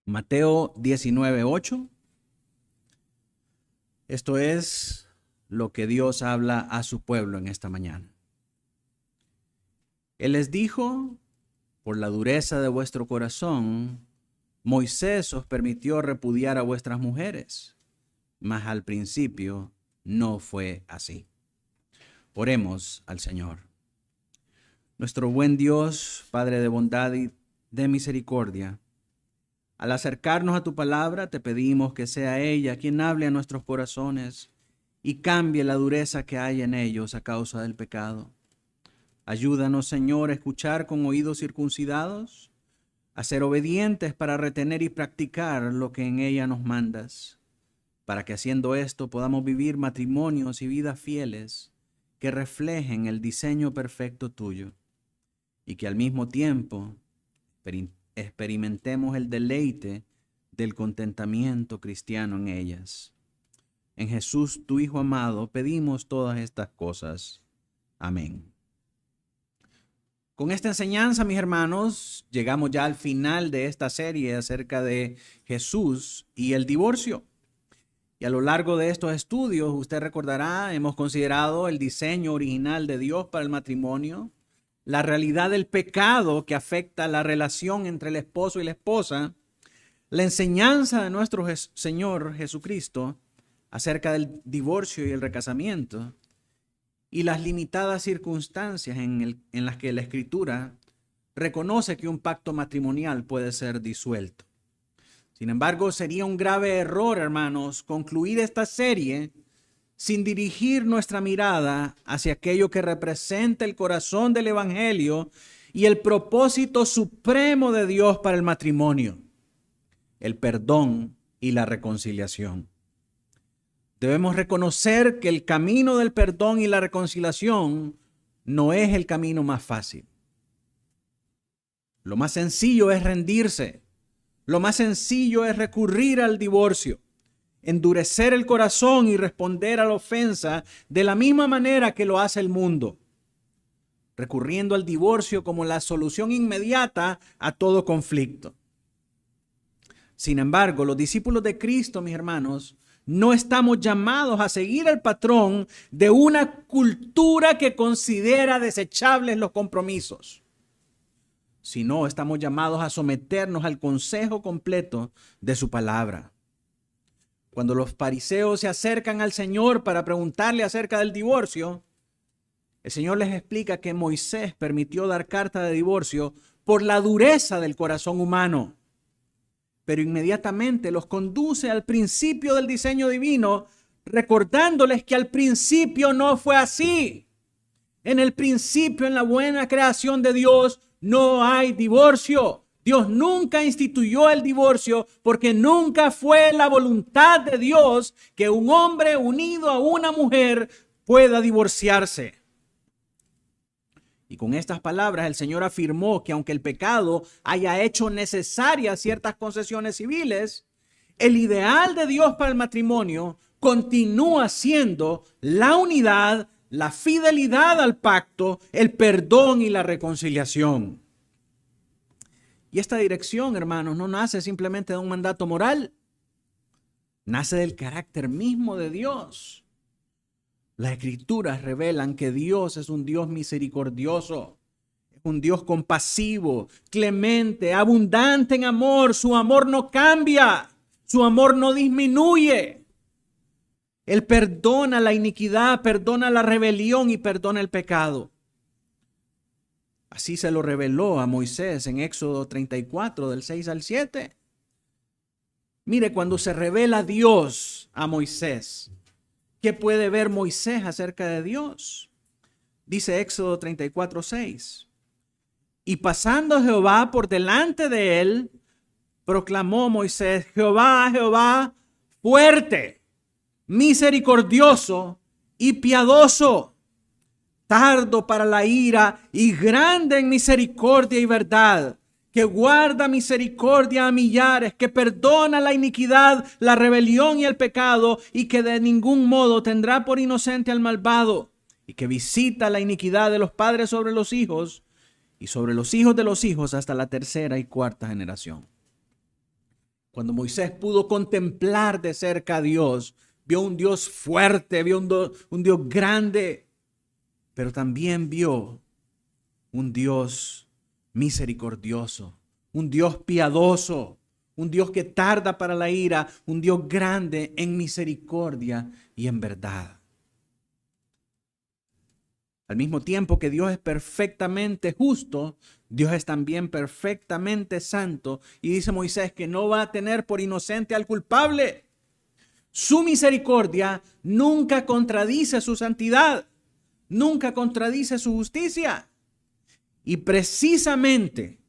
Mateo 19:8. Esto es lo que Dios habla a su pueblo en esta mañana. Él les dijo: por la dureza de vuestro corazón, Moisés os permitió repudiar a vuestras mujeres, mas al principio no fue así. Oremos al Señor. Nuestro buen Dios, Padre de bondad y de misericordia, al acercarnos a tu palabra, te pedimos que sea ella quien hable a nuestros corazones y cambie la dureza que hay en ellos a causa del pecado. Ayúdanos, Señor, a escuchar con oídos circuncidados, a ser obedientes para retener y practicar lo que en ella nos mandas, para que haciendo esto podamos vivir matrimonios y vidas fieles que reflejen el diseño perfecto tuyo y que al mismo tiempo experimentemos el deleite del contentamiento cristiano en ellas. En Jesús, tu Hijo amado, pedimos todas estas cosas. Amén. Con esta enseñanza, mis hermanos, llegamos ya al final de esta serie acerca de Jesús y el divorcio. Y a lo largo de estos estudios, usted recordará, hemos considerado el diseño original de Dios para el matrimonio, la realidad del pecado que afecta la relación entre el esposo y la esposa, la enseñanza de nuestro Señor Jesucristo acerca del divorcio y el recasamiento, y las limitadas circunstancias en las que la Escritura reconoce que un pacto matrimonial puede ser disuelto. Sin embargo, sería un grave error, hermanos, concluir esta serie sin dirigir nuestra mirada hacia aquello que representa el corazón del Evangelio y el propósito supremo de Dios para el matrimonio: el perdón y la reconciliación. Debemos reconocer que el camino del perdón y la reconciliación no es el camino más fácil. Lo más sencillo es rendirse. Lo más sencillo es recurrir al divorcio, endurecer el corazón y responder a la ofensa de la misma manera que lo hace el mundo, recurriendo al divorcio como la solución inmediata a todo conflicto. Sin embargo, los discípulos de Cristo, mis hermanos, no estamos llamados a seguir el patrón de una cultura que considera desechables los compromisos, sino estamos llamados a someternos al consejo completo de su palabra. Cuando los fariseos se acercan al Señor para preguntarle acerca del divorcio, el Señor les explica que Moisés permitió dar carta de divorcio por la dureza del corazón humano, pero inmediatamente los conduce al principio del diseño divino, recordándoles que al principio no fue así. En el principio, en la buena creación de Dios, no hay divorcio. Dios nunca instituyó el divorcio porque nunca fue la voluntad de Dios que un hombre unido a una mujer pueda divorciarse. Y con estas palabras el Señor afirmó que aunque el pecado haya hecho necesarias ciertas concesiones civiles, el ideal de Dios para el matrimonio continúa siendo la unidad, la fidelidad al pacto, el perdón y la reconciliación. Y esta dirección, hermanos, no nace simplemente de un mandato moral, nace del carácter mismo de Dios. Las Escrituras revelan que Dios es un Dios misericordioso, es un Dios compasivo, clemente, abundante en amor. Su amor no cambia, su amor no disminuye. Él perdona la iniquidad, perdona la rebelión y perdona el pecado. Así se lo reveló a Moisés en Éxodo 34, del 6 al 7. Mire, cuando se revela Dios a Moisés, ¿qué puede ver Moisés acerca de Dios? Dice Éxodo 34, 6. Y pasando Jehová por delante de él, proclamó Moisés: Jehová, Jehová, fuerte, misericordioso y piadoso, tardo para la ira y grande en misericordia y verdad, que guarda misericordia a millares, que perdona la iniquidad, la rebelión y el pecado, y que de ningún modo tendrá por inocente al malvado, y que visita la iniquidad de los padres sobre los hijos y sobre los hijos de los hijos hasta la tercera y cuarta generación. Cuando Moisés pudo contemplar de cerca a Dios, vio un Dios fuerte, vio un Dios grande, pero también vio un Dios misericordioso, un Dios piadoso, un Dios que tarda para la ira, un Dios grande en misericordia y en verdad. Al mismo tiempo que Dios es perfectamente justo, Dios es también perfectamente santo. Y dice Moisés que no va a tener por inocente al culpable. Su misericordia nunca contradice su santidad, nunca contradice su justicia. Y precisamente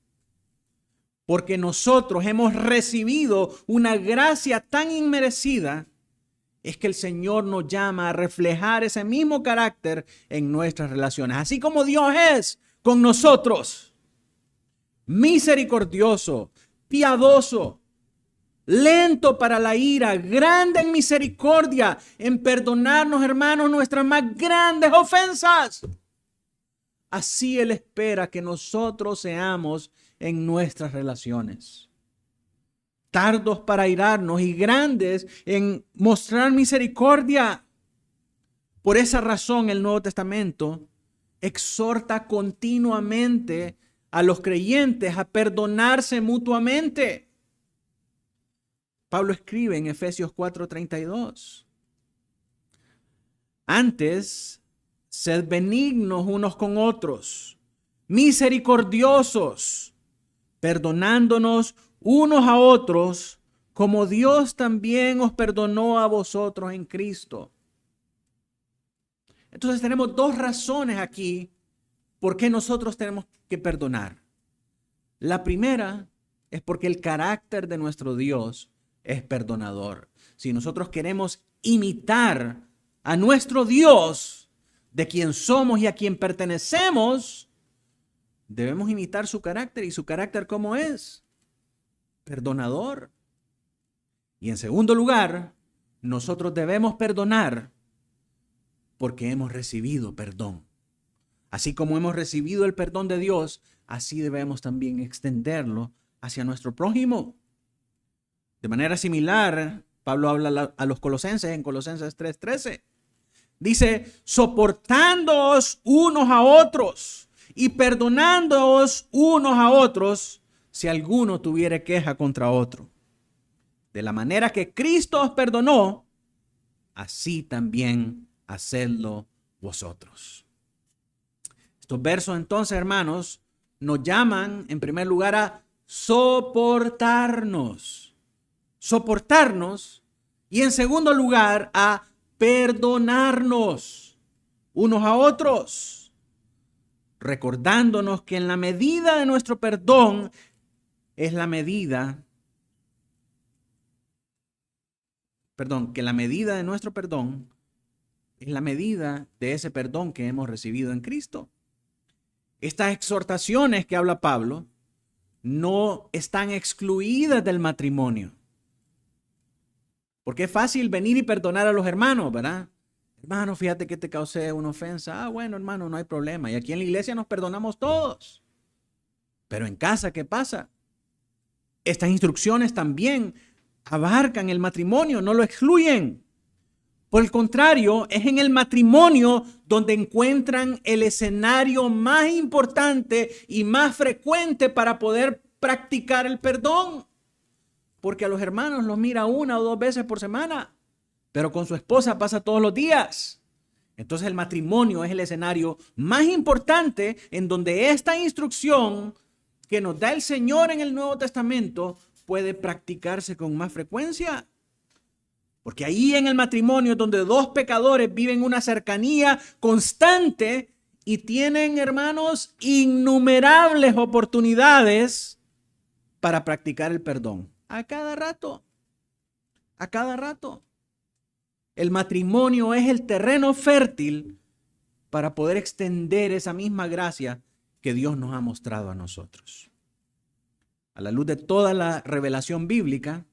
porque nosotros hemos recibido una gracia tan inmerecida, es que el Señor nos llama a reflejar ese mismo carácter en nuestras relaciones. Así como Dios es con nosotros, misericordioso, piadoso, lento para la ira, grande en misericordia, en perdonarnos, hermanos, nuestras más grandes ofensas. Así Él espera que nosotros seamos en nuestras relaciones. Tardos para airarnos y grandes en mostrar misericordia. Por esa razón el Nuevo Testamento exhorta continuamente a los creyentes a perdonarse mutuamente. Pablo escribe en Efesios 4:32. Antes, sed benignos unos con otros, misericordiosos, perdonándonos unos a otros, como Dios también os perdonó a vosotros en Cristo. Entonces tenemos dos razones aquí por qué nosotros tenemos que perdonar. La primera es porque el carácter de nuestro Dios es perdonador. Si nosotros queremos imitar a nuestro Dios, de quien somos y a quien pertenecemos, debemos imitar su carácter. ¿Y su carácter cómo es? Perdonador. Y en segundo lugar, nosotros debemos perdonar porque hemos recibido perdón. Así como hemos recibido el perdón de Dios, así debemos también extenderlo hacia nuestro prójimo. De manera similar, Pablo habla a los colosenses en Colosenses 3:13. Dice, soportándoos unos a otros y perdonándoos unos a otros si alguno tuviere queja contra otro. De la manera que Cristo os perdonó, así también hacedlo vosotros. Estos versos entonces, hermanos, nos llaman en primer lugar a soportarnos. Soportarnos y en segundo lugar a perdonarnos unos a otros, recordándonos que en la medida de nuestro perdón es la medida, que la medida de nuestro perdón es la medida de ese perdón que hemos recibido en Cristo. Estas exhortaciones que habla Pablo no están excluidas del matrimonio. Porque es fácil venir y perdonar a los hermanos, ¿verdad? Hermano, fíjate que te causé una ofensa. Ah, bueno, hermano, no hay problema. Y aquí en la iglesia nos perdonamos todos. Pero en casa, ¿qué pasa? Estas instrucciones también abarcan el matrimonio, no lo excluyen. Por el contrario, es en el matrimonio donde encuentran el escenario más importante y más frecuente para poder practicar el perdón. Porque a los hermanos los mira 1 o 2 veces por semana, pero con su esposa pasa todos los días. Entonces el matrimonio es el escenario más importante en donde esta instrucción que nos da el Señor en el Nuevo Testamento puede practicarse con más frecuencia. Porque ahí en el matrimonio es donde 2 pecadores viven una cercanía constante y tienen, hermanos, innumerables oportunidades para practicar el perdón. A cada rato. A cada rato. El matrimonio es el terreno fértil para poder extender esa misma gracia que Dios nos ha mostrado a nosotros. A la luz de toda la revelación bíblica,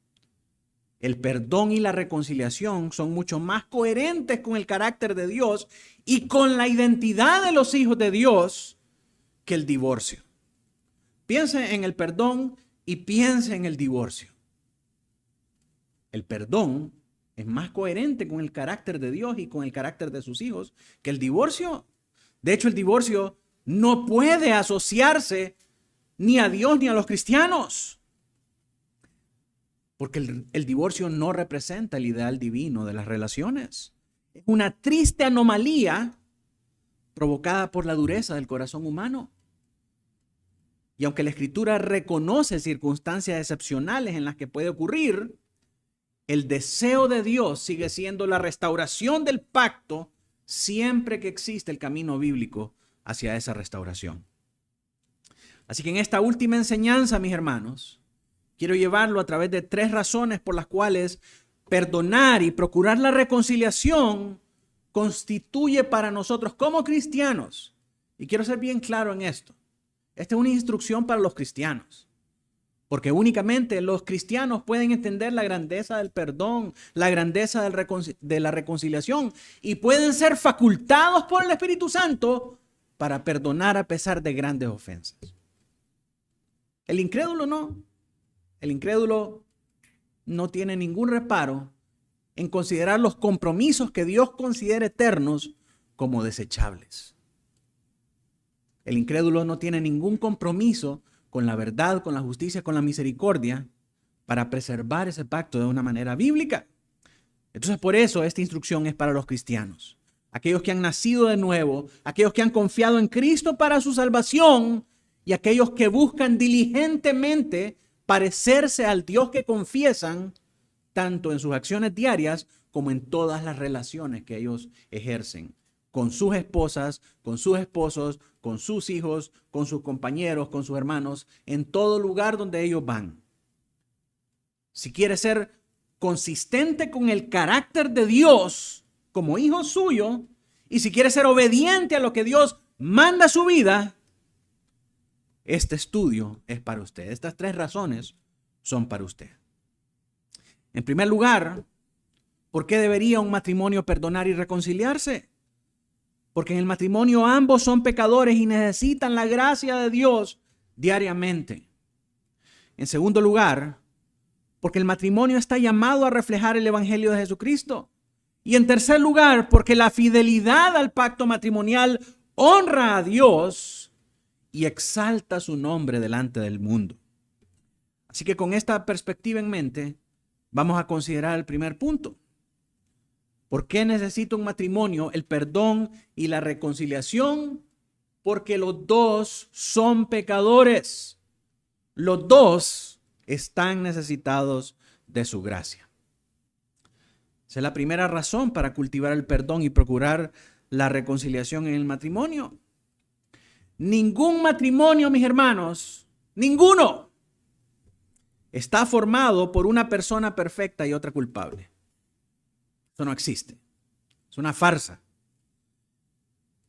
el perdón y la reconciliación son mucho más coherentes con el carácter de Dios y con la identidad de los hijos de Dios que el divorcio. Piense en el perdón y piense en el divorcio. El perdón es más coherente con el carácter de Dios y con el carácter de sus hijos que el divorcio. De hecho, el divorcio no puede asociarse ni a Dios ni a los cristianos, porque el divorcio no representa el ideal divino de las relaciones. Es una triste anomalía provocada por la dureza del corazón humano. Y aunque la Escritura reconoce circunstancias excepcionales en las que puede ocurrir, el deseo de Dios sigue siendo la restauración del pacto siempre que existe el camino bíblico hacia esa restauración. Así que en esta última enseñanza, mis hermanos, quiero llevarlo a través de 3 razones por las cuales perdonar y procurar la reconciliación constituye para nosotros como cristianos, y quiero ser bien claro en esto, esta es una instrucción para los cristianos, porque únicamente los cristianos pueden entender la grandeza del perdón, la grandeza de la reconciliación, y pueden ser facultados por el Espíritu Santo para perdonar a pesar de grandes ofensas. El incrédulo no. El incrédulo no tiene ningún reparo en considerar los compromisos que Dios considera eternos como desechables. El incrédulo no tiene ningún compromiso con la verdad, con la justicia, con la misericordia para preservar ese pacto de una manera bíblica. Entonces, por eso esta instrucción es para los cristianos, aquellos que han nacido de nuevo, aquellos que han confiado en Cristo para su salvación y aquellos que buscan diligentemente parecerse al Dios que confiesan, tanto en sus acciones diarias como en todas las relaciones que ellos ejercen, con sus esposas, con sus esposos, con sus hijos, con sus compañeros, con sus hermanos, en todo lugar donde ellos van. Si quiere ser consistente con el carácter de Dios como hijo suyo, y si quiere ser obediente a lo que Dios manda a su vida, este estudio es para usted. Estas 3 razones son para usted. En primer lugar, ¿por qué debería un matrimonio perdonar y reconciliarse? Porque en el matrimonio ambos son pecadores y necesitan la gracia de Dios diariamente. En segundo lugar, porque el matrimonio está llamado a reflejar el evangelio de Jesucristo. Y en tercer lugar, porque la fidelidad al pacto matrimonial honra a Dios y exalta su nombre delante del mundo. Así que con esta perspectiva en mente, vamos a considerar el primer punto. ¿Por qué necesita un matrimonio el perdón y la reconciliación? Porque los dos son pecadores. Los dos están necesitados de su gracia. Esa es la primera razón para cultivar el perdón y procurar la reconciliación en el matrimonio. Ningún matrimonio, mis hermanos, ninguno, está formado por una persona perfecta y otra culpable. Eso no existe. Es una farsa.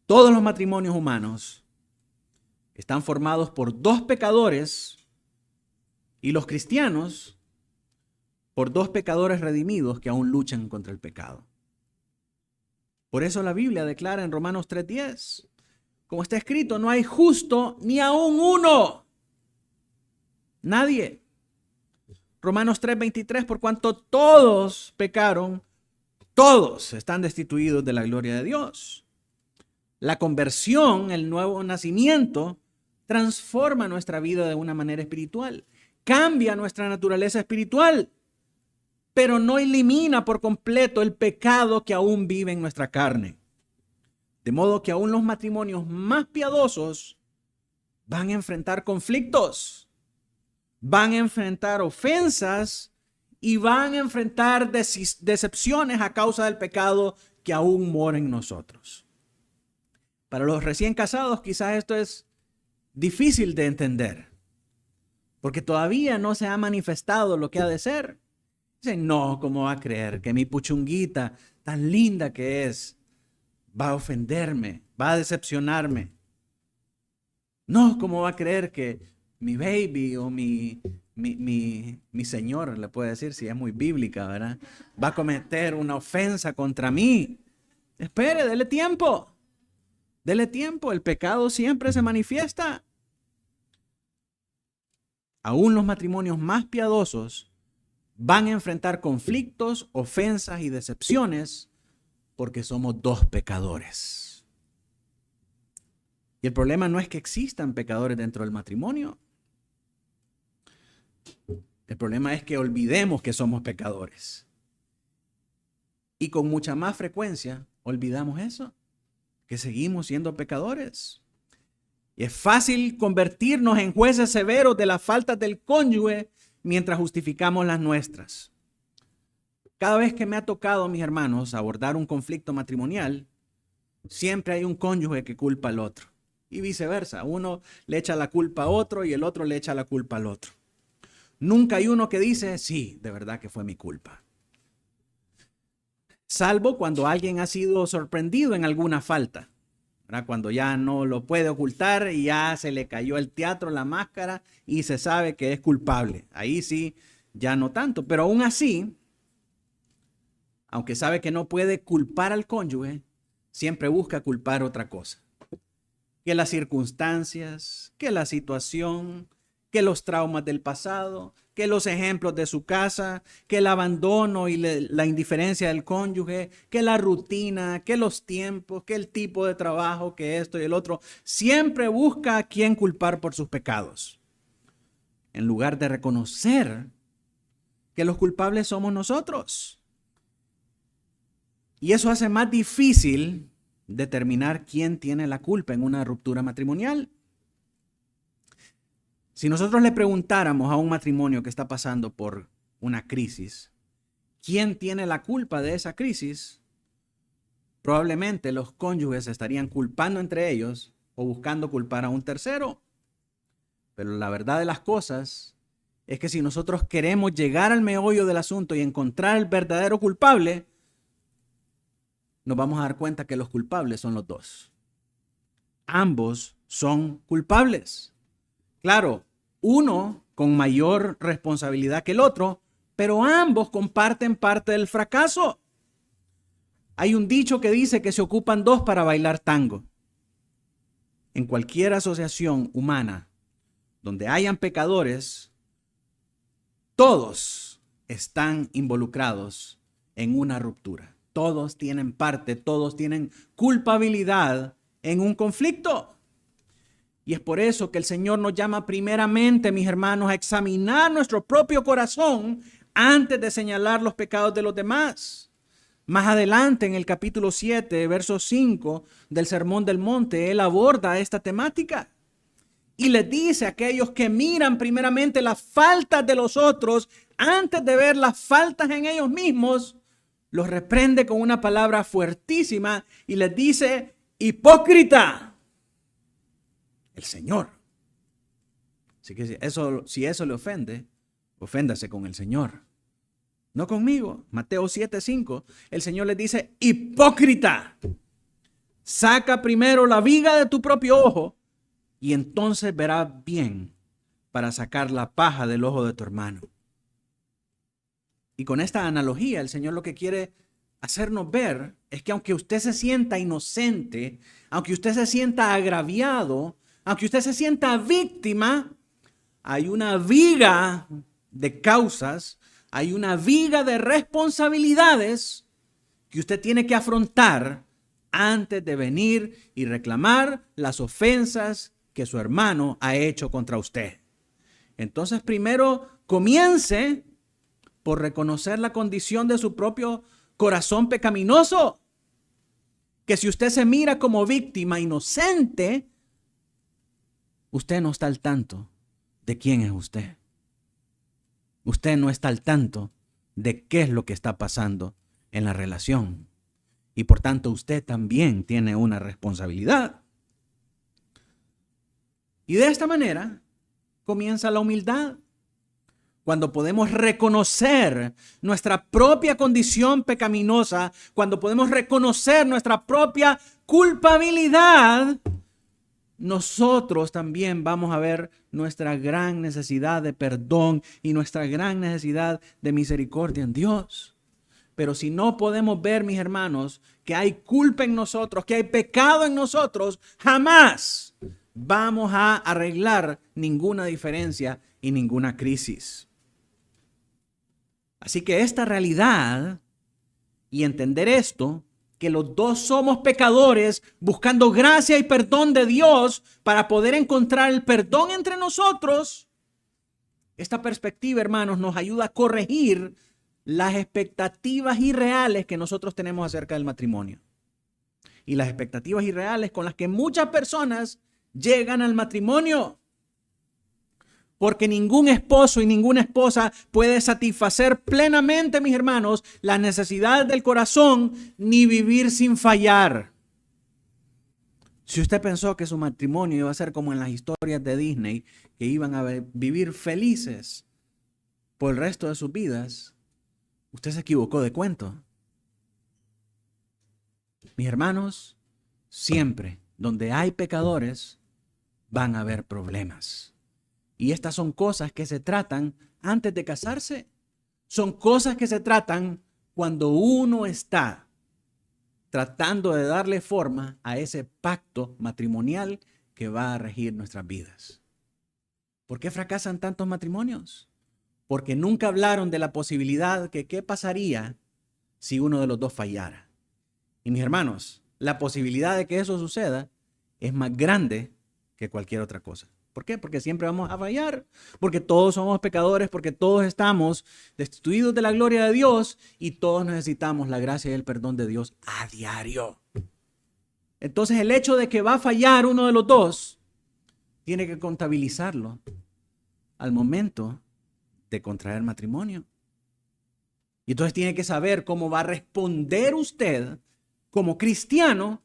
Todos los matrimonios humanos están formados por 2 pecadores y los cristianos por 2 pecadores redimidos que aún luchan contra el pecado. Por eso la Biblia declara en Romanos 3:10, como está escrito, no hay justo ni aún uno. Nadie. Romanos 3:23, por cuanto todos pecaron, todos están destituidos de la gloria de Dios. La conversión, el nuevo nacimiento, transforma nuestra vida de una manera espiritual. Cambia nuestra naturaleza espiritual, pero no elimina por completo el pecado que aún vive en nuestra carne. De modo que aún los matrimonios más piadosos van a enfrentar conflictos, van a enfrentar ofensas y van a enfrentar decepciones a causa del pecado que aún mora en nosotros. Para los recién casados quizás esto es difícil de entender, porque todavía no se ha manifestado lo que ha de ser. Dicen, no, ¿cómo va a creer que mi puchunguita tan linda que es va a ofenderme, va a decepcionarme? No, ¿cómo va a creer que mi baby o mi señor, le puede decir si es muy bíblica, ¿verdad? Va a cometer una ofensa contra mí? Espere, dele tiempo. Dele tiempo, el pecado siempre se manifiesta. Aún los matrimonios más piadosos van a enfrentar conflictos, ofensas y decepciones porque somos dos pecadores. Y el problema no es que existan pecadores dentro del matrimonio. El problema es que olvidemos que somos pecadores. Y con mucha más frecuencia olvidamos eso, que seguimos siendo pecadores. Y es fácil convertirnos en jueces severos de las faltas del cónyuge mientras justificamos las nuestras. Cada vez que me ha tocado, mis hermanos, abordar un conflicto matrimonial, siempre hay un cónyuge que culpa al otro. Y viceversa, uno le echa la culpa a otro y el otro le echa la culpa al otro. Nunca hay uno que dice, sí, de verdad que fue mi culpa. Salvo cuando alguien ha sido sorprendido en alguna falta, ¿verdad? Cuando ya no lo puede ocultar y ya se le cayó el teatro, la máscara y se sabe que es culpable. Ahí sí, ya no tanto. Pero aún así, aunque sabe que no puede culpar al cónyuge, siempre busca culpar otra cosa. Que las circunstancias, que la situación, que los traumas del pasado, que los ejemplos de su casa, que el abandono y la indiferencia del cónyuge, que la rutina, que los tiempos, que el tipo de trabajo, que esto y el otro. Siempre busca a quien culpar por sus pecados, en lugar de reconocer que los culpables somos nosotros. Y eso hace más difícil determinar quién tiene la culpa en una ruptura matrimonial. Si nosotros le preguntáramos a un matrimonio que está pasando por una crisis, ¿quién tiene la culpa de esa crisis? Probablemente los cónyuges estarían culpando entre ellos o buscando culpar a un tercero. Pero la verdad de las cosas es que si nosotros queremos llegar al meollo del asunto y encontrar el verdadero culpable, nos vamos a dar cuenta que los culpables son los dos. Ambos son culpables. Claro, uno con mayor responsabilidad que el otro, pero ambos comparten parte del fracaso. Hay un dicho que dice que se ocupan dos para bailar tango. En cualquier asociación humana donde hayan pecadores, todos están involucrados en una ruptura. Todos tienen parte, todos tienen culpabilidad en un conflicto. Y es por eso que el Señor nos llama primeramente, mis hermanos, a examinar nuestro propio corazón antes de señalar los pecados de los demás. Más adelante, en el capítulo 7, verso 5 del Sermón del Monte, Él aborda esta temática. Y les dice a aquellos que miran primeramente las faltas de los otros antes de ver las faltas en ellos mismos, los reprende con una palabra fuertísima y les dice, hipócrita. El Señor. Así que si eso le ofende, oféndase con el Señor. No conmigo. Mateo 7:5. El Señor les dice, hipócrita. Saca primero la viga de tu propio ojo y entonces verás bien para sacar la paja del ojo de tu hermano. Y con esta analogía, el Señor lo que quiere hacernos ver es que aunque usted se sienta inocente, aunque usted se sienta agraviado, aunque usted se sienta víctima, hay una viga de causas, hay una viga de responsabilidades que usted tiene que afrontar antes de venir y reclamar las ofensas que su hermano ha hecho contra usted. Entonces, primero comience por reconocer la condición de su propio corazón pecaminoso. Que si usted se mira como víctima inocente, usted no está al tanto de quién es usted. Usted no está al tanto de qué es lo que está pasando en la relación. Y por tanto, usted también tiene una responsabilidad. Y de esta manera comienza la humildad. Cuando podemos reconocer nuestra propia condición pecaminosa, cuando podemos reconocer nuestra propia culpabilidad, nosotros también vamos a ver nuestra gran necesidad de perdón y nuestra gran necesidad de misericordia en Dios. Pero si no podemos ver, mis hermanos, que hay culpa en nosotros, que hay pecado en nosotros, jamás vamos a arreglar ninguna diferencia y ninguna crisis. Así que esta realidad y entender esto, que los dos somos pecadores buscando gracia y perdón de Dios para poder encontrar el perdón entre nosotros, esta perspectiva, hermanos, nos ayuda a corregir las expectativas irreales que nosotros tenemos acerca del matrimonio. Y las expectativas irreales con las que muchas personas llegan al matrimonio. Porque ningún esposo y ninguna esposa puede satisfacer plenamente, mis hermanos, las necesidades del corazón ni vivir sin fallar. Si usted pensó que su matrimonio iba a ser como en las historias de Disney, que iban a vivir felices por el resto de sus vidas, usted se equivocó de cuento. Mis hermanos, siempre donde hay pecadores, van a haber problemas. Y estas son cosas que se tratan antes de casarse. Son cosas que se tratan cuando uno está tratando de darle forma a ese pacto matrimonial que va a regir nuestras vidas. ¿Por qué fracasan tantos matrimonios? Porque nunca hablaron de la posibilidad que qué pasaría si uno de los dos fallara. Y mis hermanos, la posibilidad de que eso suceda es más grande que cualquier otra cosa. ¿Por qué? Porque siempre vamos a fallar, porque todos somos pecadores, porque todos estamos destituidos de la gloria de Dios y todos necesitamos la gracia y el perdón de Dios a diario. Entonces el hecho de que va a fallar uno de los dos, tiene que contabilizarlo al momento de contraer matrimonio. Y entonces tiene que saber cómo va a responder usted como cristiano,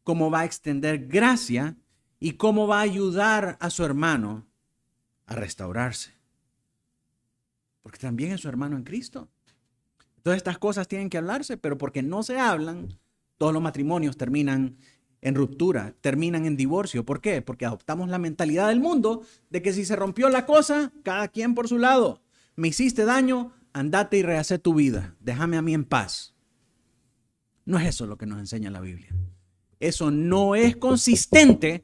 cómo va a extender gracia y cómo va a ayudar a su hermano a restaurarse. Porque también es su hermano en Cristo. Todas estas cosas tienen que hablarse, pero porque no se hablan, todos los matrimonios terminan en ruptura, terminan en divorcio. ¿Por qué? Porque adoptamos la mentalidad del mundo de que si se rompió la cosa, cada quien por su lado. Me hiciste daño, andate y rehacé tu vida. Déjame a mí en paz. No es eso lo que nos enseña la Biblia. Eso no es consistente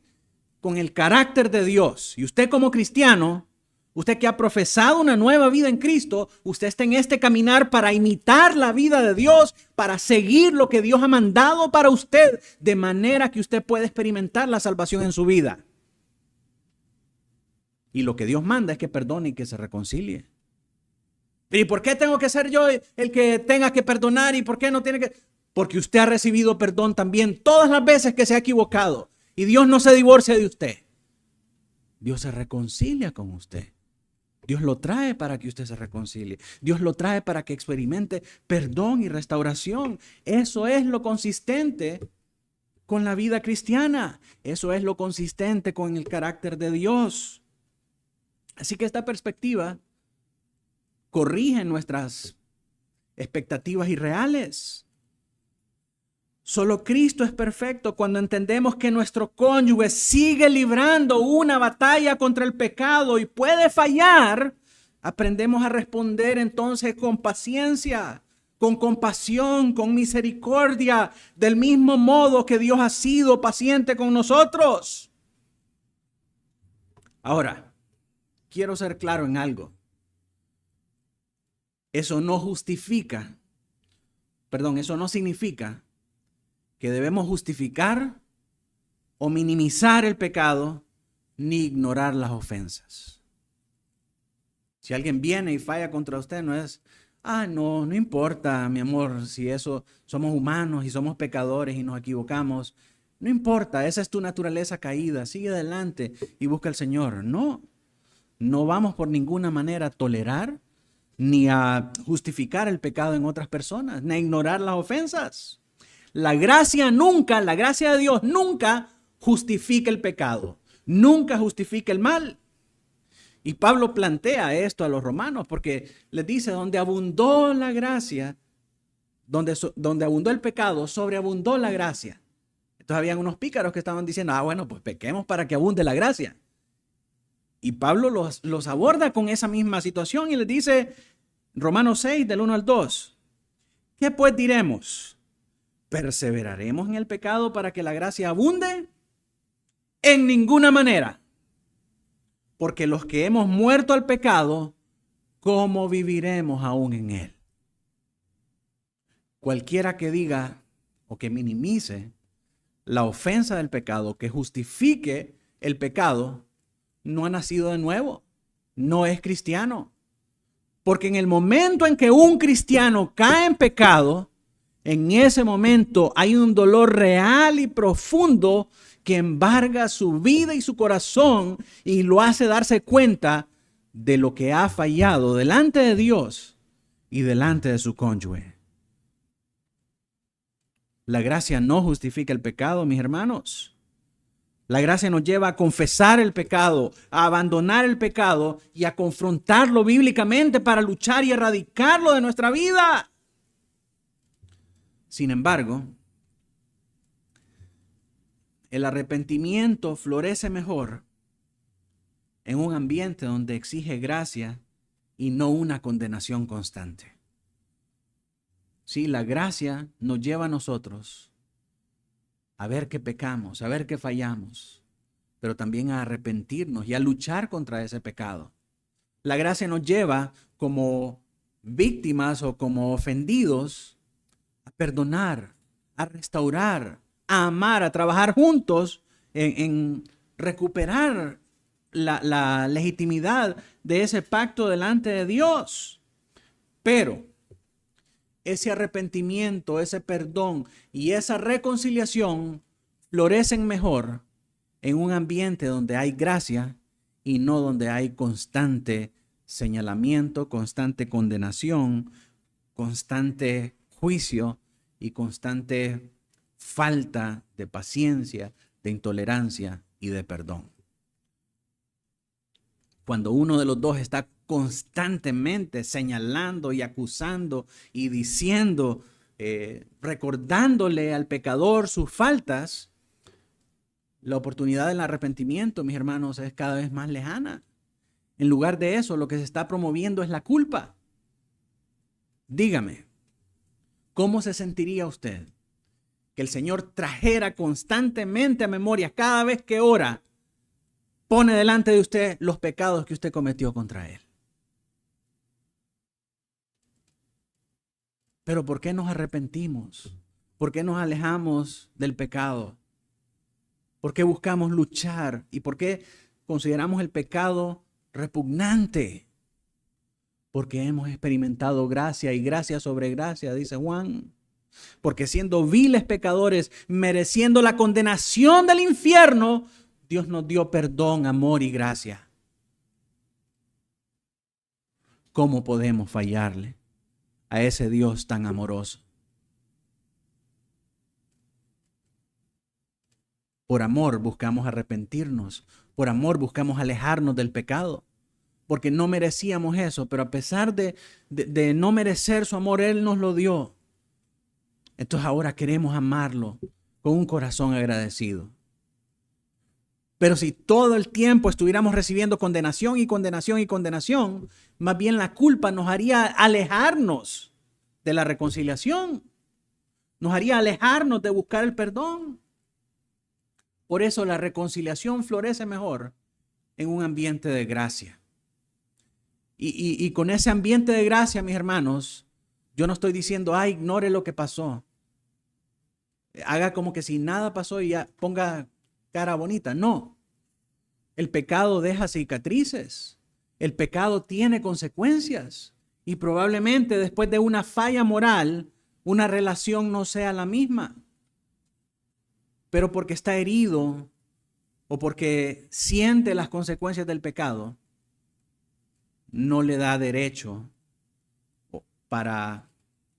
con el carácter de Dios. Y usted como cristiano, usted que ha profesado una nueva vida en Cristo, usted está en este caminar para imitar la vida de Dios, para seguir lo que Dios ha mandado para usted, de manera que usted pueda experimentar la salvación en su vida. Y lo que Dios manda es que perdone y que se reconcilie. ¿Y por qué tengo que ser yo el que tenga que perdonar? ¿Y por qué no tiene que? Porque usted ha recibido perdón también todas las veces que se ha equivocado. Y Dios no se divorcia de usted. Dios se reconcilia con usted. Dios lo trae para que usted se reconcilie. Dios lo trae para que experimente perdón y restauración. Eso es lo consistente con la vida cristiana. Eso es lo consistente con el carácter de Dios. Así que esta perspectiva corrige nuestras expectativas irreales. Solo Cristo es perfecto cuando entendemos que nuestro cónyuge sigue librando una batalla contra el pecado y puede fallar. Aprendemos a responder entonces con paciencia, con compasión, con misericordia, del mismo modo que Dios ha sido paciente con nosotros. Ahora, quiero ser claro en algo. Eso no significa que debemos justificar o minimizar el pecado ni ignorar las ofensas. Si alguien viene y falla contra usted, no es, no importa, mi amor, si eso, somos humanos y somos pecadores y nos equivocamos. No importa, esa es tu naturaleza caída, sigue adelante y busca al Señor. No vamos por ninguna manera a tolerar ni a justificar el pecado en otras personas, ni a ignorar las ofensas. La gracia de Dios nunca justifica el pecado, nunca justifica el mal. Y Pablo plantea esto a los romanos porque les dice, donde abundó la gracia, donde abundó el pecado, sobreabundó la gracia. Entonces habían unos pícaros que estaban diciendo, bueno, pues pequemos para que abunde la gracia. Y Pablo los aborda con esa misma situación y les dice, Romanos 6, del 1 al 2, ¿qué pues diremos? ¿Perseveraremos en el pecado para que la gracia abunde? En ninguna manera. Porque los que hemos muerto al pecado, ¿cómo viviremos aún en él? Cualquiera que diga o que minimice la ofensa del pecado, que justifique el pecado, no ha nacido de nuevo, no es cristiano. Porque en el momento en que un cristiano cae en pecado, en ese momento hay un dolor real y profundo que embarga su vida y su corazón y lo hace darse cuenta de lo que ha fallado delante de Dios y delante de su cónyuge. La gracia no justifica el pecado, mis hermanos. La gracia nos lleva a confesar el pecado, a abandonar el pecado y a confrontarlo bíblicamente para luchar y erradicarlo de nuestra vida. Sin embargo, el arrepentimiento florece mejor en un ambiente donde exige gracia y no una condenación constante. Sí, la gracia nos lleva a nosotros a ver que pecamos, a ver que fallamos, pero también a arrepentirnos y a luchar contra ese pecado. La gracia nos lleva como víctimas o como ofendidos a perdonar, a restaurar, a amar, a trabajar juntos en recuperar la legitimidad de ese pacto delante de Dios. Pero ese arrepentimiento, ese perdón y esa reconciliación florecen mejor en un ambiente donde hay gracia y no donde hay constante señalamiento, constante condenación, constante juicio y constante falta de paciencia, de intolerancia y de perdón. Cuando uno de los dos está constantemente señalando y acusando y diciendo, recordándole al pecador sus faltas, la oportunidad del arrepentimiento, mis hermanos, es cada vez más lejana. En lugar de eso, lo que se está promoviendo es la culpa. Dígame, ¿cómo se sentiría usted que el Señor trajera constantemente a memoria cada vez que ora, pone delante de usted los pecados que usted cometió contra Él? Pero ¿por qué nos arrepentimos? ¿Por qué nos alejamos del pecado? ¿Por qué buscamos luchar? ¿Y por qué consideramos el pecado repugnante? Porque hemos experimentado gracia y gracia sobre gracia, dice Juan. Porque siendo viles pecadores, mereciendo la condenación del infierno, Dios nos dio perdón, amor y gracia. ¿Cómo podemos fallarle a ese Dios tan amoroso? Por amor buscamos arrepentirnos, por amor buscamos alejarnos del pecado, porque no merecíamos eso, pero a pesar de no merecer su amor, Él nos lo dio. Entonces ahora queremos amarlo con un corazón agradecido. Pero si todo el tiempo estuviéramos recibiendo condenación y condenación y condenación, más bien la culpa nos haría alejarnos de la reconciliación, nos haría alejarnos de buscar el perdón. Por eso la reconciliación florece mejor en un ambiente de gracia. Y con ese ambiente de gracia, mis hermanos, yo no estoy diciendo, ignore lo que pasó. Haga como que si nada pasó y ya ponga cara bonita. No. El pecado deja cicatrices. El pecado tiene consecuencias. Y probablemente después de una falla moral, una relación no sea la misma. Pero porque está herido o porque siente las consecuencias del pecado, no le da derecho para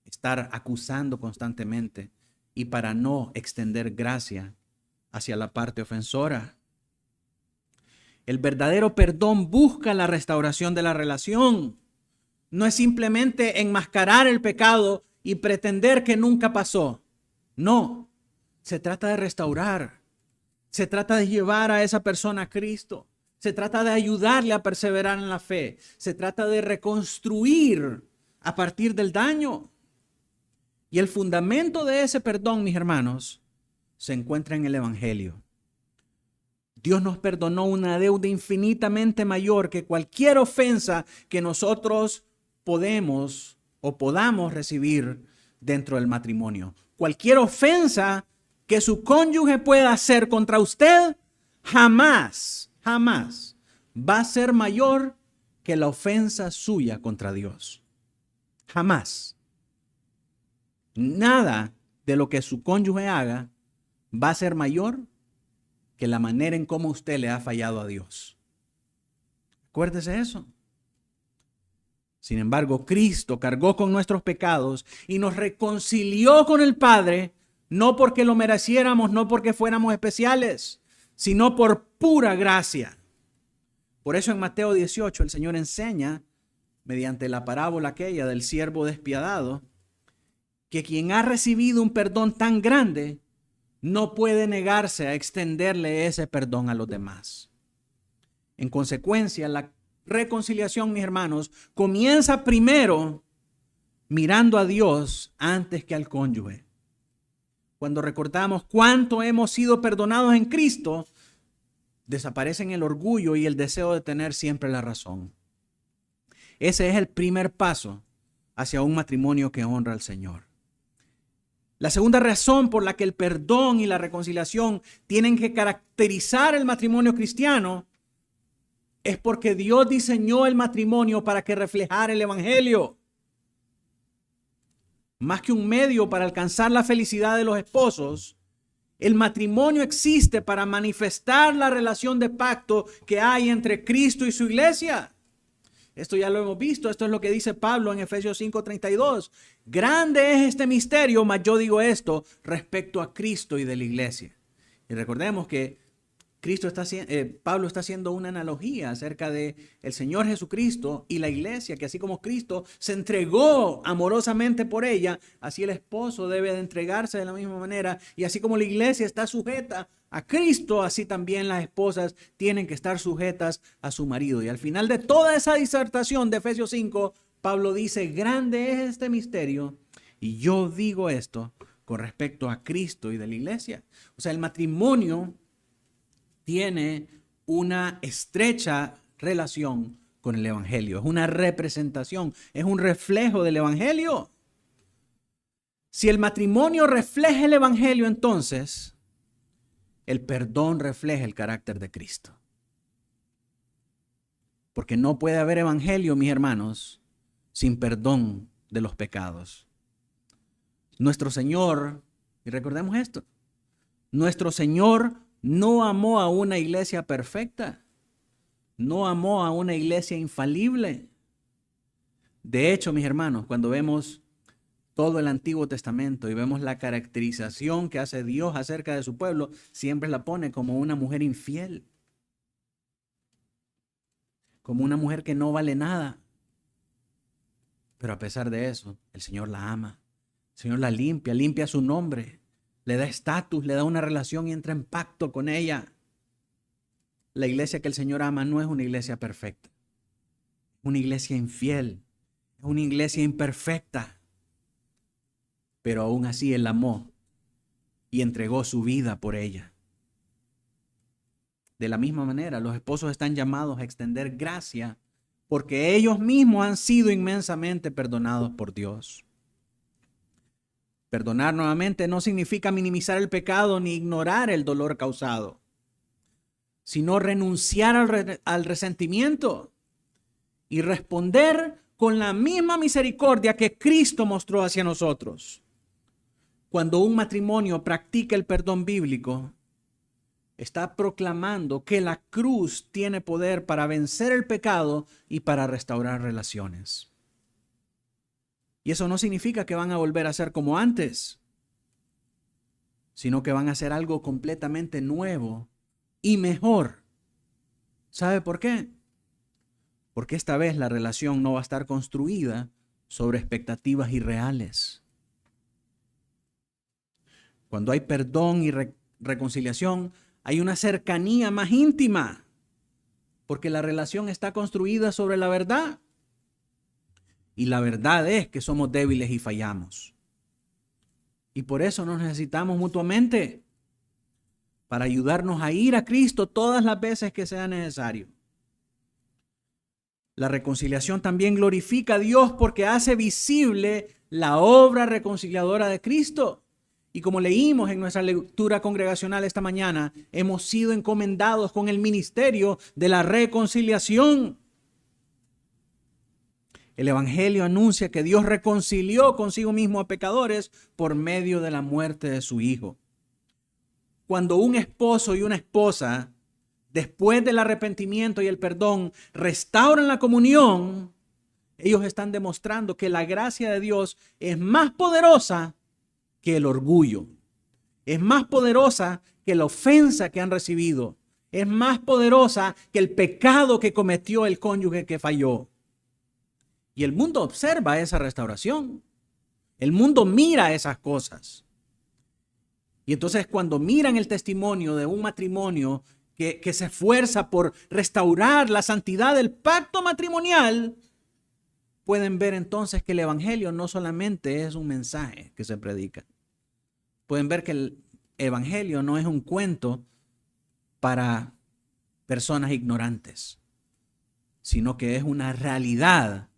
estar acusando constantemente y para no extender gracia hacia la parte ofensora. El verdadero perdón busca la restauración de la relación. No es simplemente enmascarar el pecado y pretender que nunca pasó. No, se trata de restaurar. Se trata de llevar a esa persona a Cristo. Se trata de ayudarle a perseverar en la fe. Se trata de reconstruir a partir del daño. Y el fundamento de ese perdón, mis hermanos, se encuentra en el Evangelio. Dios nos perdonó una deuda infinitamente mayor que cualquier ofensa que nosotros podamos recibir dentro del matrimonio. Cualquier ofensa que su cónyuge pueda hacer contra usted, jamás va a ser mayor que la ofensa suya contra Dios. Jamás. Nada de lo que su cónyuge haga va a ser mayor que la manera en cómo usted le ha fallado a Dios. Acuérdese eso. Sin embargo, Cristo cargó con nuestros pecados y nos reconcilió con el Padre, no porque lo mereciéramos, no porque fuéramos especiales, sino por pura gracia. Por eso en Mateo 18 el Señor enseña, mediante la parábola aquella del siervo despiadado, que quien ha recibido un perdón tan grande no puede negarse a extenderle ese perdón a los demás. En consecuencia, la reconciliación, mis hermanos, comienza primero mirando a Dios antes que al cónyuge. Cuando recordamos cuánto hemos sido perdonados en Cristo, desaparecen el orgullo y el deseo de tener siempre la razón. Ese es el primer paso hacia un matrimonio que honra al Señor. La segunda razón por la que el perdón y la reconciliación tienen que caracterizar el matrimonio cristiano es porque Dios diseñó el matrimonio para que reflejara el Evangelio. Más que un medio para alcanzar la felicidad de los esposos, el matrimonio existe para manifestar la relación de pacto que hay entre Cristo y su iglesia. Esto ya lo hemos visto, esto es lo que dice Pablo en Efesios 5:32. Grande es este misterio, mas yo digo esto respecto a Cristo y de la iglesia. Y recordemos que Pablo está haciendo una analogía acerca de el Señor Jesucristo y la iglesia, que así como Cristo se entregó amorosamente por ella, así el esposo debe de entregarse de la misma manera, y así como la iglesia está sujeta a Cristo, así también las esposas tienen que estar sujetas a su marido. Y al final de toda esa disertación de Efesios 5, Pablo dice, grande es este misterio, y yo digo esto con respecto a Cristo y de la iglesia. O sea, el matrimonio tiene una estrecha relación con el Evangelio. Es una representación, es un reflejo del Evangelio. Si el matrimonio refleja el Evangelio, entonces el perdón refleja el carácter de Cristo. Porque no puede haber Evangelio, mis hermanos, sin perdón de los pecados. Nuestro Señor, y recordemos esto, nuestro Señor no amó a una iglesia perfecta, no amó a una iglesia infalible. De hecho, mis hermanos, cuando vemos todo el Antiguo Testamento y vemos la caracterización que hace Dios acerca de su pueblo, siempre la pone como una mujer infiel, como una mujer que no vale nada. Pero a pesar de eso, el Señor la ama, el Señor la limpia su nombre, le da estatus, le da una relación y entra en pacto con ella. La iglesia que el Señor ama no es una iglesia perfecta, es una iglesia infiel, es una iglesia imperfecta. Pero aún así Él amó y entregó su vida por ella. De la misma manera, los esposos están llamados a extender gracia porque ellos mismos han sido inmensamente perdonados por Dios. Perdonar nuevamente no significa minimizar el pecado ni ignorar el dolor causado, sino renunciar al resentimiento y responder con la misma misericordia que Cristo mostró hacia nosotros. Cuando un matrimonio practica el perdón bíblico, está proclamando que la cruz tiene poder para vencer el pecado y para restaurar relaciones. Y eso no significa que van a volver a ser como antes, sino que van a hacer algo completamente nuevo y mejor. ¿Sabe por qué? Porque esta vez la relación no va a estar construida sobre expectativas irreales. Cuando hay perdón y reconciliación, hay una cercanía más íntima, porque la relación está construida sobre la verdad. Y la verdad es que somos débiles y fallamos. Y por eso nos necesitamos mutuamente para ayudarnos a ir a Cristo todas las veces que sea necesario. La reconciliación también glorifica a Dios porque hace visible la obra reconciliadora de Cristo. Y como leímos en nuestra lectura congregacional esta mañana, hemos sido encomendados con el ministerio de la reconciliación. El Evangelio anuncia que Dios reconcilió consigo mismo a pecadores por medio de la muerte de su Hijo. Cuando un esposo y una esposa, después del arrepentimiento y el perdón, restauran la comunión, ellos están demostrando que la gracia de Dios es más poderosa que el orgullo. Es más poderosa que la ofensa que han recibido. Es más poderosa que el pecado que cometió el cónyuge que falló. Y el mundo observa esa restauración. El mundo mira esas cosas. Y entonces cuando miran el testimonio de un matrimonio que se esfuerza por restaurar la santidad del pacto matrimonial, pueden ver entonces que el Evangelio no solamente es un mensaje que se predica. Pueden ver que el Evangelio no es un cuento para personas ignorantes, sino que es una realidad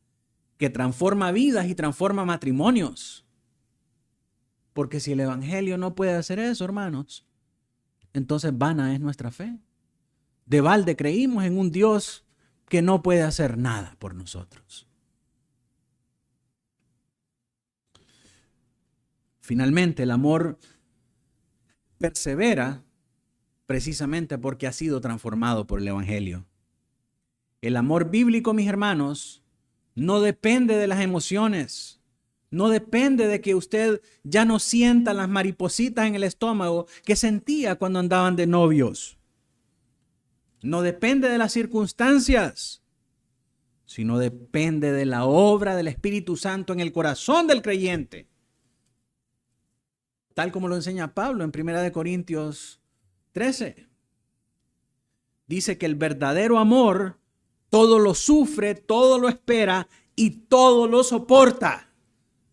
que transforma vidas y transforma matrimonios. Porque si el Evangelio no puede hacer eso, hermanos, entonces vana es nuestra fe. De balde creímos en un Dios que no puede hacer nada por nosotros. Finalmente, el amor persevera precisamente porque ha sido transformado por el Evangelio. El amor bíblico, mis hermanos, no depende de las emociones. No depende de que usted ya no sienta las maripositas en el estómago que sentía cuando andaban de novios. No depende de las circunstancias, sino depende de la obra del Espíritu Santo en el corazón del creyente. Tal como lo enseña Pablo en 1 Corintios 13. Dice que el verdadero amor todo lo sufre, todo lo espera y todo lo soporta.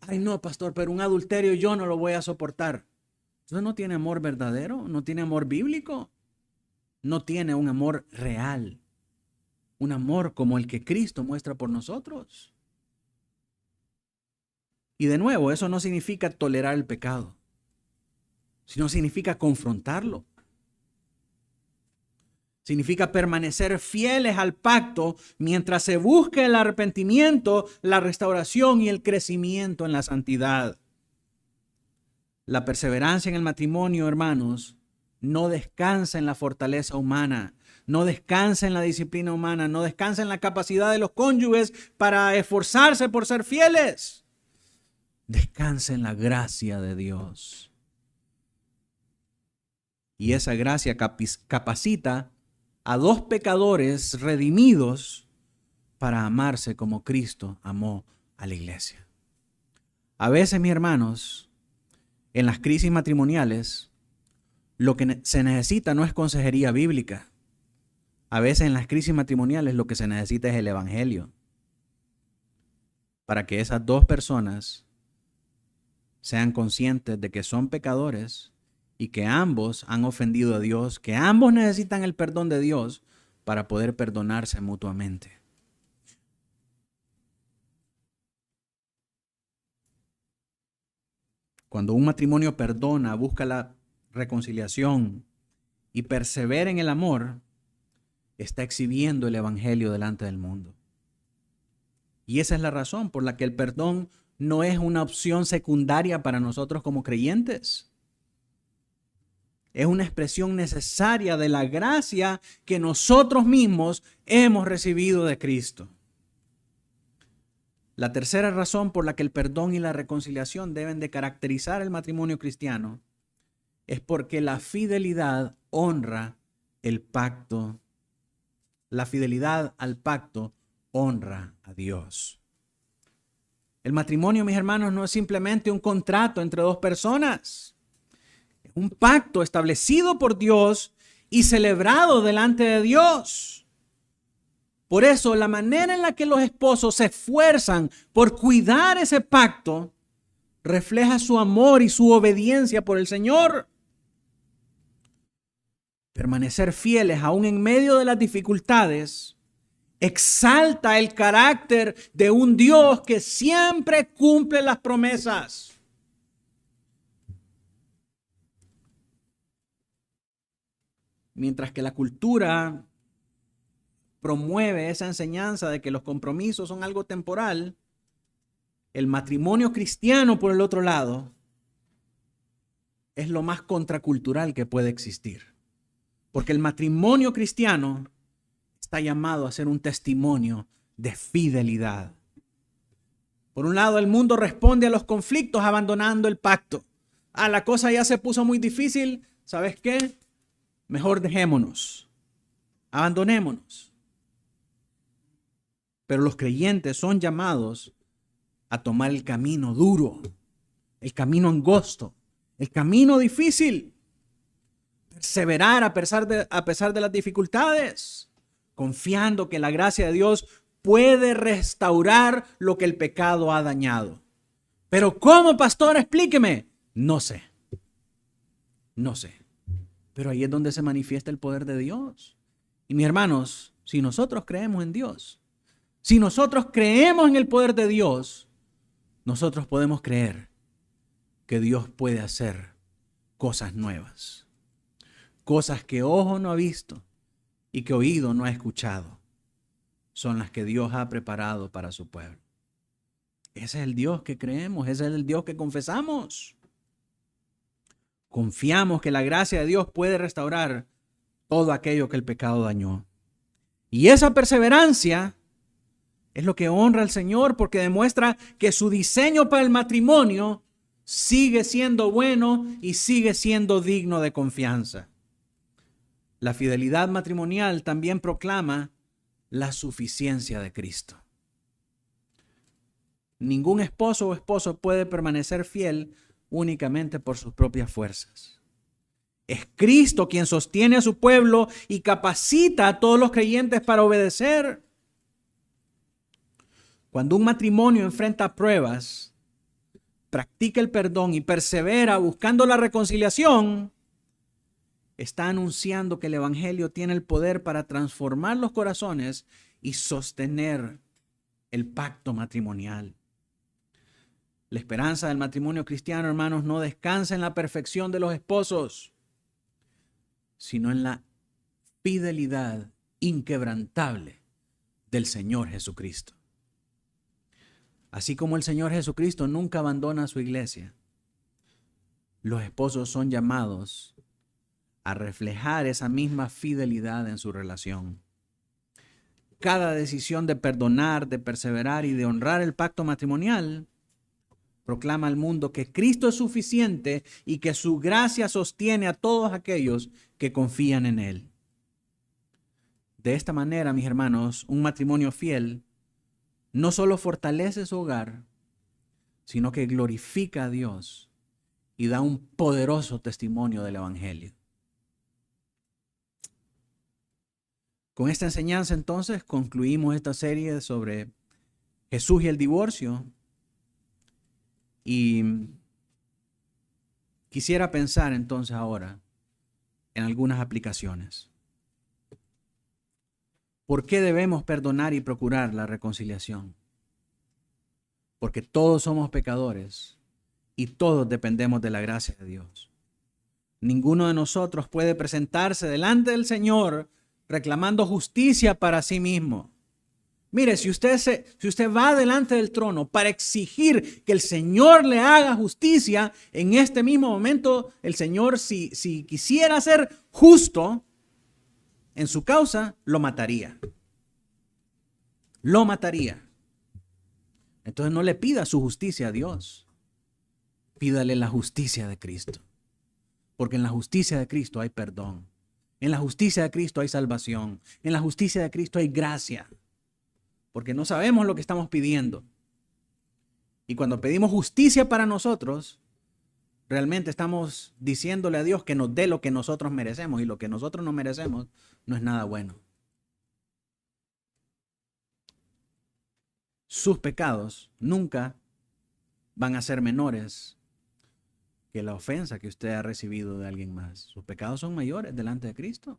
Ay, no, pastor, pero un adulterio yo no lo voy a soportar. Entonces no tiene amor verdadero, no tiene amor bíblico, no tiene un amor real, un amor como el que Cristo muestra por nosotros. Y de nuevo, eso no significa tolerar el pecado, sino significa confrontarlo. Significa permanecer fieles al pacto mientras se busca el arrepentimiento, la restauración y el crecimiento en la santidad. La perseverancia en el matrimonio, hermanos, no descansa en la fortaleza humana, no descansa en la disciplina humana, no descansa en la capacidad de los cónyuges para esforzarse por ser fieles. Descansa en la gracia de Dios. Y esa gracia capacita a dos pecadores redimidos para amarse como Cristo amó a la iglesia. A veces, mis hermanos, en las crisis matrimoniales, lo que se necesita no es consejería bíblica. A veces en las crisis matrimoniales lo que se necesita es el Evangelio, para que esas dos personas sean conscientes de que son pecadores y que ambos han ofendido a Dios, que ambos necesitan el perdón de Dios para poder perdonarse mutuamente. Cuando un matrimonio perdona, busca la reconciliación y persevera en el amor, está exhibiendo el Evangelio delante del mundo. Y esa es la razón por la que el perdón no es una opción secundaria para nosotros como creyentes. Es una expresión necesaria de la gracia que nosotros mismos hemos recibido de Cristo. La tercera razón por la que el perdón y la reconciliación deben de caracterizar el matrimonio cristiano es porque la fidelidad honra el pacto. La fidelidad al pacto honra a Dios. El matrimonio, mis hermanos, no es simplemente un contrato entre dos personas. Un pacto establecido por Dios y celebrado delante de Dios. Por eso, la manera en la que los esposos se esfuerzan por cuidar ese pacto refleja su amor y su obediencia por el Señor. Permanecer fieles aún en medio de las dificultades exalta el carácter de un Dios que siempre cumple las promesas. Mientras que la cultura promueve esa enseñanza de que los compromisos son algo temporal, el matrimonio cristiano, por el otro lado, es lo más contracultural que puede existir. Porque el matrimonio cristiano está llamado a ser un testimonio de fidelidad. Por un lado, el mundo responde a los conflictos abandonando el pacto. La cosa ya se puso muy difícil. ¿Sabes qué? Mejor dejémonos. Abandonémonos. Pero los creyentes son llamados a tomar el camino duro, el camino angosto, el camino difícil. Perseverar a pesar de las dificultades, confiando que la gracia de Dios puede restaurar lo que el pecado ha dañado. Pero ¿cómo, pastor? Explíqueme. No sé. Pero ahí es donde se manifiesta el poder de Dios. Y mis hermanos, si nosotros creemos en Dios, si nosotros creemos en el poder de Dios, nosotros podemos creer que Dios puede hacer cosas nuevas. Cosas que ojo no ha visto y que oído no ha escuchado, son las que Dios ha preparado para su pueblo. Ese es el Dios que creemos, ese es el Dios que confesamos. Confiamos que la gracia de Dios puede restaurar todo aquello que el pecado dañó. Y esa perseverancia es lo que honra al Señor, porque demuestra que su diseño para el matrimonio sigue siendo bueno y sigue siendo digno de confianza. La fidelidad matrimonial también proclama la suficiencia de Cristo. Ningún esposo o esposa puede permanecer fiel únicamente por sus propias fuerzas. Es Cristo quien sostiene a su pueblo y capacita a todos los creyentes para obedecer. Cuando un matrimonio enfrenta pruebas, practica el perdón y persevera buscando la reconciliación, está anunciando que el Evangelio tiene el poder para transformar los corazones y sostener el pacto matrimonial. La esperanza del matrimonio cristiano, hermanos, no descansa en la perfección de los esposos, sino en la fidelidad inquebrantable del Señor Jesucristo. Así como el Señor Jesucristo nunca abandona a su iglesia, los esposos son llamados a reflejar esa misma fidelidad en su relación. Cada decisión de perdonar, de perseverar y de honrar el pacto matrimonial proclama al mundo que Cristo es suficiente y que su gracia sostiene a todos aquellos que confían en Él. De esta manera, mis hermanos, un matrimonio fiel no solo fortalece su hogar, sino que glorifica a Dios y da un poderoso testimonio del Evangelio. Con esta enseñanza, entonces, concluimos esta serie sobre Jesús y el divorcio. Y quisiera pensar entonces ahora en algunas aplicaciones. ¿Por qué debemos perdonar y procurar la reconciliación? Porque todos somos pecadores y todos dependemos de la gracia de Dios. Ninguno de nosotros puede presentarse delante del Señor reclamando justicia para sí mismo. Mire, si usted va delante del trono para exigir que el Señor le haga justicia, en este mismo momento el Señor, si quisiera ser justo en su causa, lo mataría. Lo mataría. Entonces no le pida su justicia a Dios. Pídale la justicia de Cristo. Porque en la justicia de Cristo hay perdón. En la justicia de Cristo hay salvación. En la justicia de Cristo hay gracia. Porque no sabemos lo que estamos pidiendo. Y cuando pedimos justicia para nosotros, realmente estamos diciéndole a Dios que nos dé lo que nosotros merecemos. Y lo que nosotros no merecemos no es nada bueno. Sus pecados nunca van a ser menores que la ofensa que usted ha recibido de alguien más. Sus pecados son mayores delante de Cristo.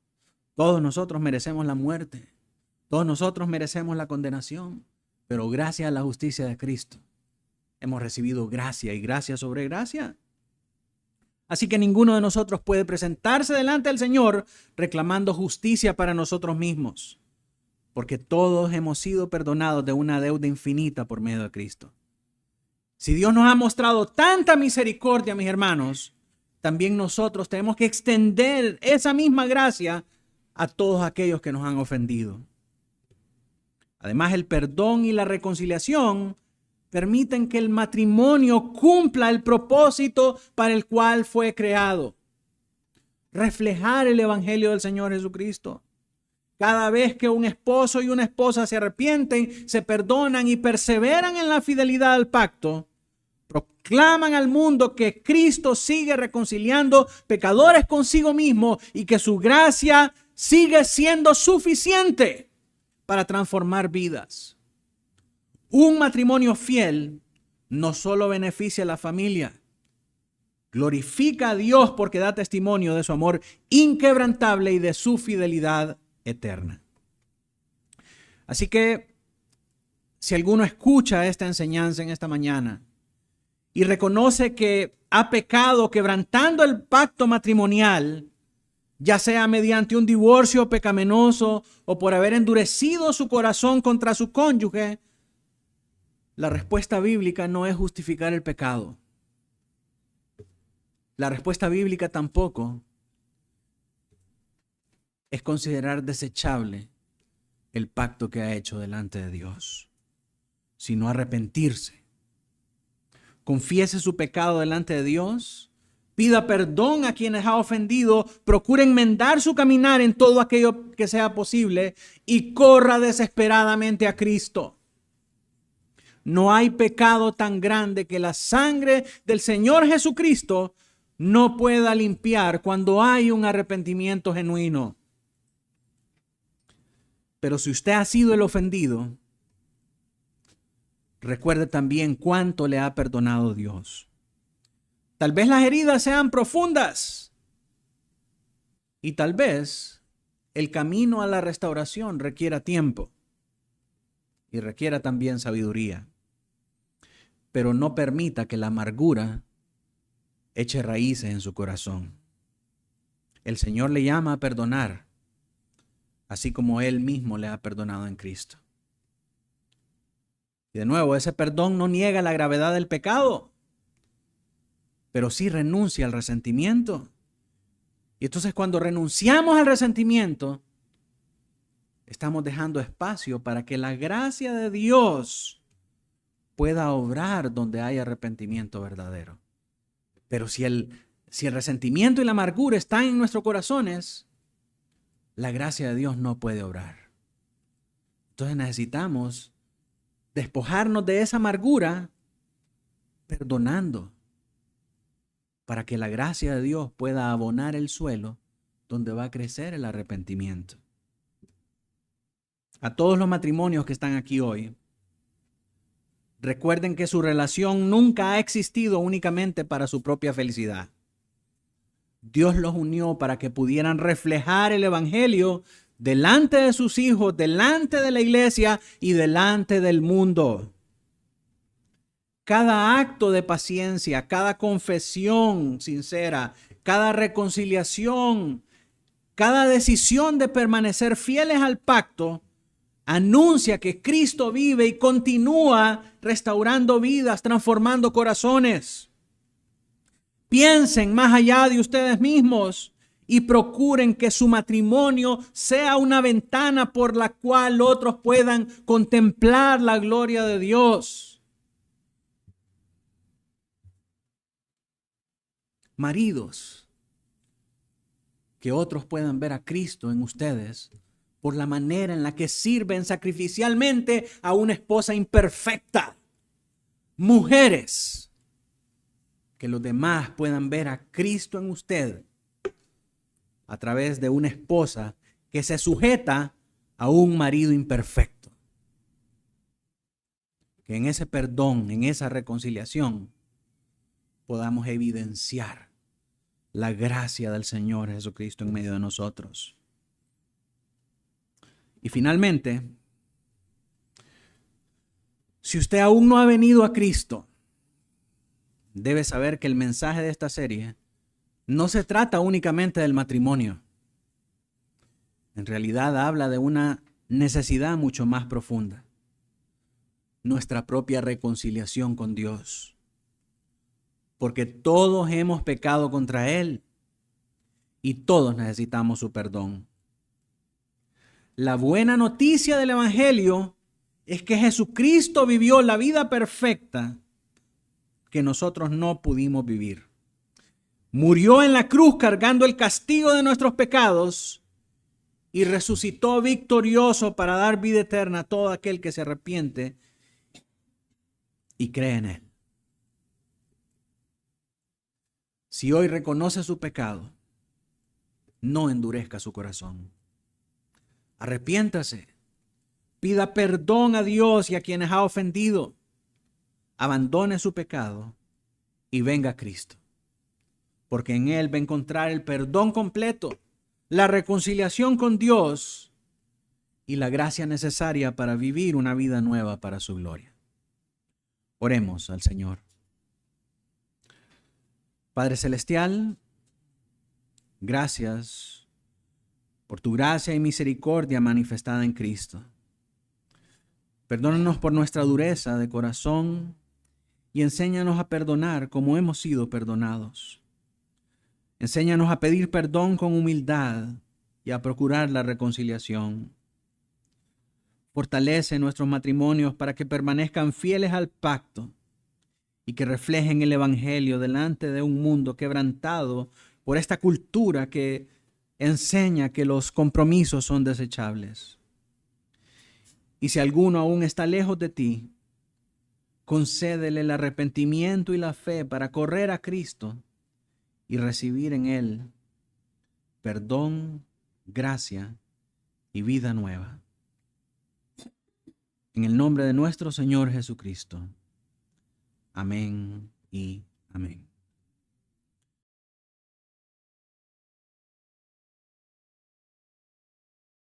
Todos nosotros merecemos la muerte. Todos nosotros merecemos la condenación. Pero gracias a la justicia de Cristo, hemos recibido gracia y gracia sobre gracia. Así que ninguno de nosotros puede presentarse delante del Señor reclamando justicia para nosotros mismos, porque todos hemos sido perdonados de una deuda infinita por medio de Cristo. Si Dios nos ha mostrado tanta misericordia, mis hermanos, también nosotros tenemos que extender esa misma gracia a todos aquellos que nos han ofendido. Además, el perdón y la reconciliación permiten que el matrimonio cumpla el propósito para el cual fue creado: reflejar el evangelio del Señor Jesucristo. Cada vez que un esposo y una esposa se arrepienten, se perdonan y perseveran en la fidelidad al pacto, proclaman al mundo que Cristo sigue reconciliando pecadores consigo mismo y que su gracia sigue siendo suficiente para transformar vidas. Un matrimonio fiel no solo beneficia a la familia, glorifica a Dios porque da testimonio de su amor inquebrantable y de su fidelidad eterna. Así que, si alguno escucha esta enseñanza en esta mañana y reconoce que ha pecado quebrantando el pacto matrimonial, ya sea mediante un divorcio pecaminoso o por haber endurecido su corazón contra su cónyuge, la respuesta bíblica no es justificar el pecado. La respuesta bíblica tampoco es considerar desechable el pacto que ha hecho delante de Dios, sino arrepentirse. Confiese su pecado delante de Dios, pida perdón a quienes ha ofendido, procure enmendar su caminar en todo aquello que sea posible y corra desesperadamente a Cristo. No hay pecado tan grande que la sangre del Señor Jesucristo no pueda limpiar cuando hay un arrepentimiento genuino. Pero si usted ha sido el ofendido, recuerde también cuánto le ha perdonado Dios. Tal vez las heridas sean profundas y tal vez el camino a la restauración requiera tiempo y requiera también sabiduría. Pero no permita que la amargura eche raíces en su corazón. El Señor le llama a perdonar, así como Él mismo le ha perdonado en Cristo. Y de nuevo, ese perdón no niega la gravedad del pecado, pero sí renuncia al resentimiento. Y entonces cuando renunciamos al resentimiento, estamos dejando espacio para que la gracia de Dios pueda obrar donde hay arrepentimiento verdadero. Pero si el resentimiento y la amargura están en nuestros corazones, la gracia de Dios no puede obrar. Entonces necesitamos despojarnos de esa amargura perdonando para que la gracia de Dios pueda abonar el suelo donde va a crecer el arrepentimiento. A todos los matrimonios que están aquí hoy, recuerden que su relación nunca ha existido únicamente para su propia felicidad. Dios los unió para que pudieran reflejar el evangelio delante de sus hijos, delante de la iglesia y delante del mundo. Cada acto de paciencia, cada confesión sincera, cada reconciliación, cada decisión de permanecer fieles al pacto, anuncia que Cristo vive y continúa restaurando vidas, transformando corazones. Piensen más allá de ustedes mismos y procuren que su matrimonio sea una ventana por la cual otros puedan contemplar la gloria de Dios. Maridos, que otros puedan ver a Cristo en ustedes por la manera en la que sirven sacrificialmente a una esposa imperfecta. Mujeres, que los demás puedan ver a Cristo en usted a través de una esposa que se sujeta a un marido imperfecto. Que en ese perdón, en esa reconciliación, podamos evidenciar la gracia del Señor Jesucristo en medio de nosotros. Y finalmente, si usted aún no ha venido a Cristo, debe saber que el mensaje de esta serie no se trata únicamente del matrimonio. En realidad habla de una necesidad mucho más profunda: nuestra propia reconciliación con Dios. Porque todos hemos pecado contra Él y todos necesitamos su perdón. La buena noticia del Evangelio es que Jesucristo vivió la vida perfecta que nosotros no pudimos vivir. Murió en la cruz cargando el castigo de nuestros pecados y resucitó victorioso para dar vida eterna a todo aquel que se arrepiente y cree en Él. Si hoy reconoce su pecado, no endurezca su corazón. Arrepiéntase, pida perdón a Dios y a quienes ha ofendido. Abandone su pecado y venga a Cristo, porque en Él va a encontrar el perdón completo, la reconciliación con Dios y la gracia necesaria para vivir una vida nueva para su gloria. Oremos al Señor. Padre Celestial, gracias por tu gracia y misericordia manifestada en Cristo. Perdónanos por nuestra dureza de corazón y enséñanos a perdonar como hemos sido perdonados. Enséñanos a pedir perdón con humildad y a procurar la reconciliación. Fortalece nuestros matrimonios para que permanezcan fieles al pacto y que reflejen el Evangelio delante de un mundo quebrantado por esta cultura que enseña que los compromisos son desechables. Y si alguno aún está lejos de ti, concédele el arrepentimiento y la fe para correr a Cristo y recibir en Él perdón, gracia y vida nueva. En el nombre de nuestro Señor Jesucristo. Amén y amén.